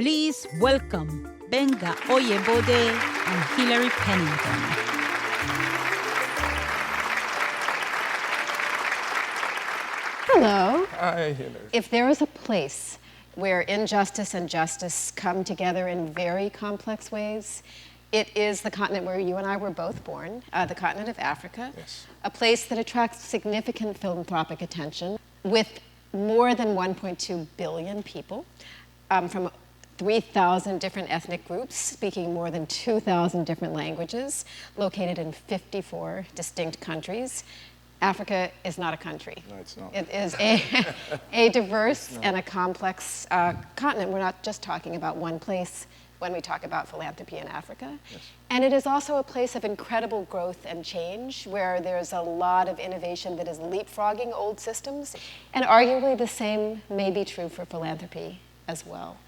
Please welcome Benga Oyebode and Hilary Pennington. Hello. Hi, Hilary. If there is a place where injustice and justice come together in very complex ways, it is the continent where you and I were both born, the continent of Africa. Yes. A place that attracts significant philanthropic attention with more than 1.2 billion people from 3,000 different ethnic groups speaking more than 2,000 different languages, located in 54 distinct countries. Africa is not a country. No, it's not. It is a diverse and a complex continent. We're not just talking about one place when we talk about philanthropy in Africa. Yes. And it is also a place of incredible growth and change, where there's a lot of innovation that is leapfrogging old systems. And arguably the same may be true for philanthropy as well.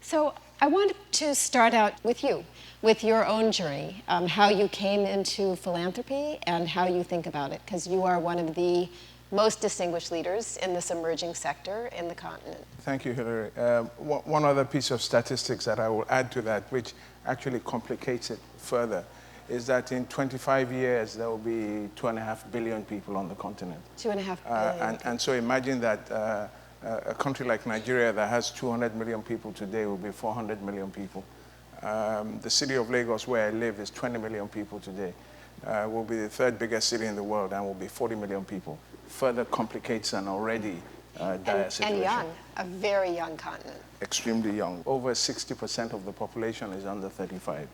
So I wanted to start out with you, with your own journey, how you came into philanthropy and how you think about it, because you are one of the most distinguished leaders in this emerging sector in the continent. Thank you, Hilary. One other piece of statistics that I will add to that, which actually complicates it further, is that in 25 years, there will be 2.5 billion people on the continent. 2.5 billion. And so imagine that a country like Nigeria that has 200 million people today will be 400 million people. The city of Lagos, where I live, is 20 million people today. Will be the third biggest city in the world and will be 40 million people. Further complicates an already dire situation. And young, a very young continent. Extremely young. Over 60% of the population is under 35.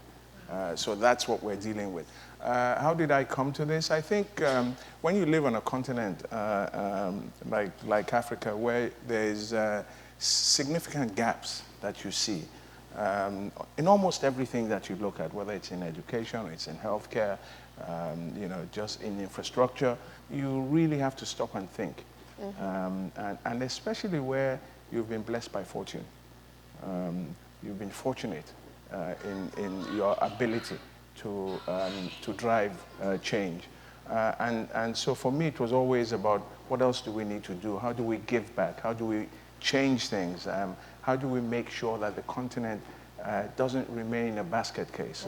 So that's what we're dealing with. How did I come to this? I think when you live on a continent like Africa, where there's significant gaps that you see in almost everything that you look at, whether it's in education, it's in healthcare, just in infrastructure, you really have to stop and think. And especially where you've been blessed by fortune. You've been fortunate in your ability to drive change. And so for me, it was always about what else do we need to do? How do we give back? How do we change things? How do we make sure that the continent doesn't remain a basket case?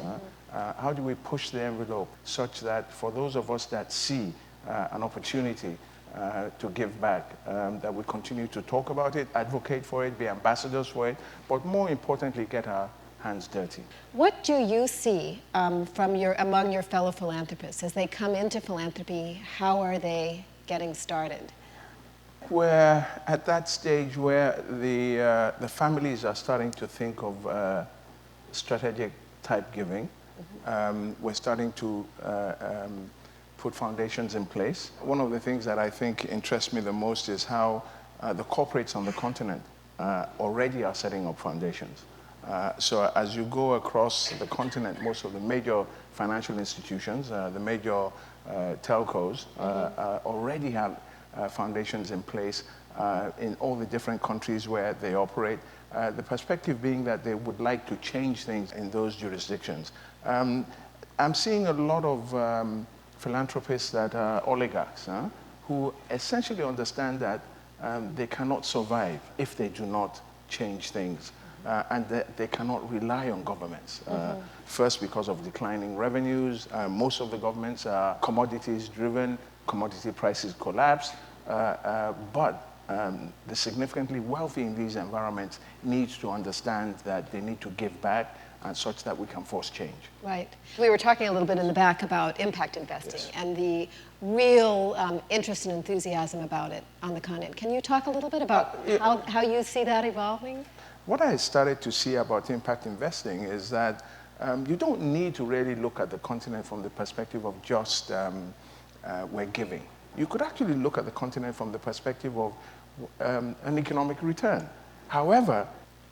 How do we push the envelope such that for those of us that see an opportunity to give back, that we continue to talk about it, advocate for it, be ambassadors for it, but more importantly, get our hands dirty. What do you see among your fellow philanthropists as they come into philanthropy? How are they getting started? We're at that stage where the families are starting to think of strategic type giving. We're starting to put foundations in place. One of the things that I think interests me the most is how the corporates on the continent already are setting up foundations. So as you go across the continent, most of the major financial institutions, the major telcos already have foundations in place in all the different countries where they operate. The perspective being that they would like to change things in those jurisdictions. I'm seeing a lot of philanthropists that are oligarchs, who essentially understand that they cannot survive if they do not change things. And that they cannot rely on governments. First, because of declining revenues. Most of the governments are commodities driven, commodity prices collapse. But the significantly wealthy in these environments need to understand that they need to give back and such that we can force change. Right. We were talking a little bit in the back about impact investing and the real interest and enthusiasm about it on the continent. Can you talk a little bit about how you see that evolving? What I started to see about impact investing is that you don't need to really look at the continent from the perspective of just we're giving. You could actually look at the continent from the perspective of an economic return. However,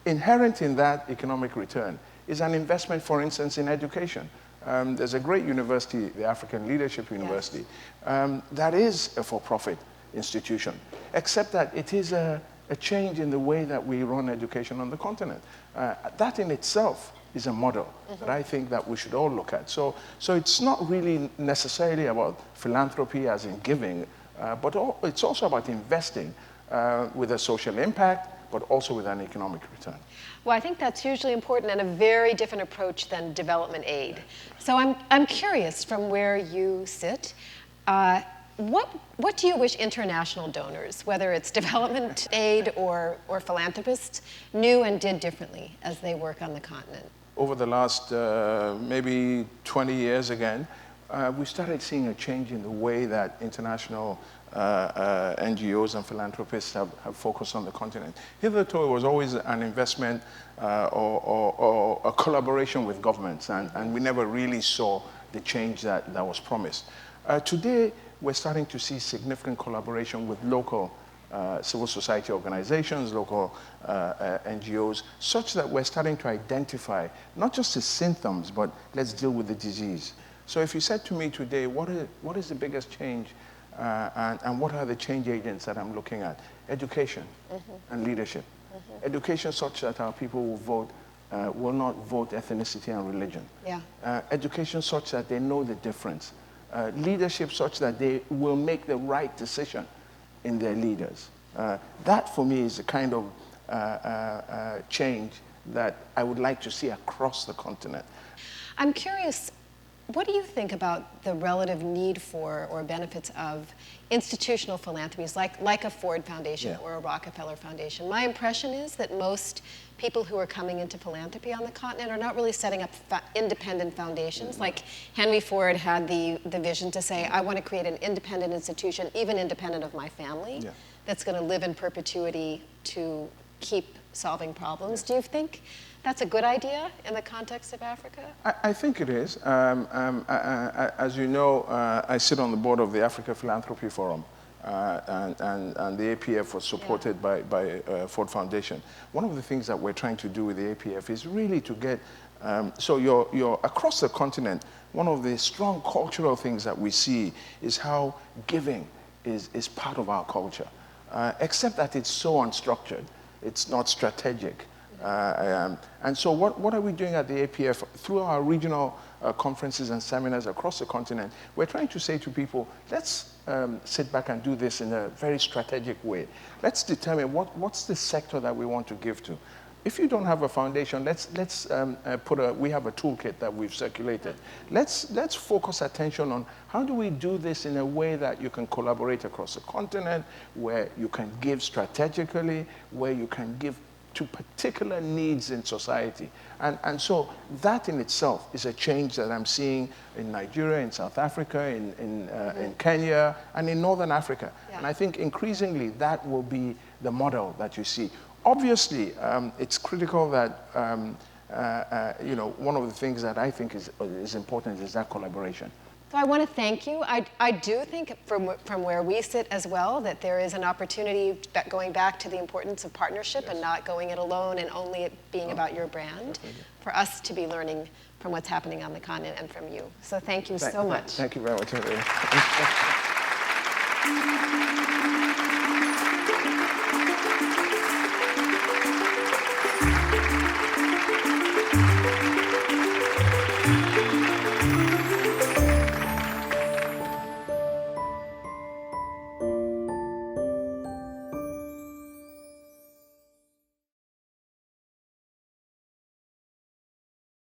inherent in that economic return is an investment, for instance, in education. There's a great university, the African Leadership University, that is a for-profit institution, except that it is a change in the way that we run education on the continent. That in itself is a model that I think that we should all look at. So it's not really necessarily about philanthropy as in giving, but it's also about investing with a social impact, but also with an economic return. Well, I think that's hugely important and a very different approach than development aid. So I'm curious, from where you sit, what do you wish international donors, whether it's development aid or philanthropists, knew and did differently as they work on the continent? Over the last maybe 20 years again, we started seeing a change in the way that international NGOs and philanthropists have focused on the continent. Hitherto, it was always an investment or a collaboration with governments, and we never really saw the change that was promised. Today, we're starting to see significant collaboration with local civil society organizations, local NGOs, such that we're starting to identify not just the symptoms, but let's deal with the disease. So if you said to me today, what is the biggest change and what are the change agents that I'm looking at? Education and leadership. Education such that our people will vote, will not vote ethnicity and religion. Yeah. Education such that they know the difference. Leadership such that they will make the right decision in their leaders. That for me is the kind of change that I would like to see across the continent. I'm curious, what do you think about the relative need for or benefits of institutional philanthropies like a Ford Foundation or a Rockefeller Foundation? My impression is that most people who are coming into philanthropy on the continent are not really setting up independent foundations. Like Henry Ford had the vision to say, I want to create an independent institution, even independent of my family, that's going to live in perpetuity to keep solving problems. Do you think that's a good idea in the context of Africa? I think it is. As you know, I sit on the board of the Africa Philanthropy Forum, and the APF was supported by Ford Foundation. One of the things that we're trying to do with the APF is really to get, so you're across the continent, one of the strong cultural things that we see is how giving is part of our culture, except that it's so unstructured. It's not strategic. And so what are we doing at the APF? Through our regional conferences and seminars across the continent, we're trying to say to people, let's sit back and do this in a very strategic way. Let's determine what's the sector that we want to give to. If you don't have a foundation, let's we have a toolkit that we've circulated. Let's focus attention on how do we do this in a way that you can collaborate across the continent, where you can give strategically, where you can give to particular needs in society. And so that in itself is a change that I'm seeing in Nigeria, in South Africa, in Kenya, and in Northern Africa. And I think increasingly that will be the model that you see. Obviously, it's critical that, one of the things that I think is important is that collaboration. So I want to thank you. I do think from where we sit as well that there is an opportunity that going back to the importance of partnership and not going it alone and only it being about your brand, for us to be learning from what's happening on the continent and from you. So thank you so much. Thank you very much.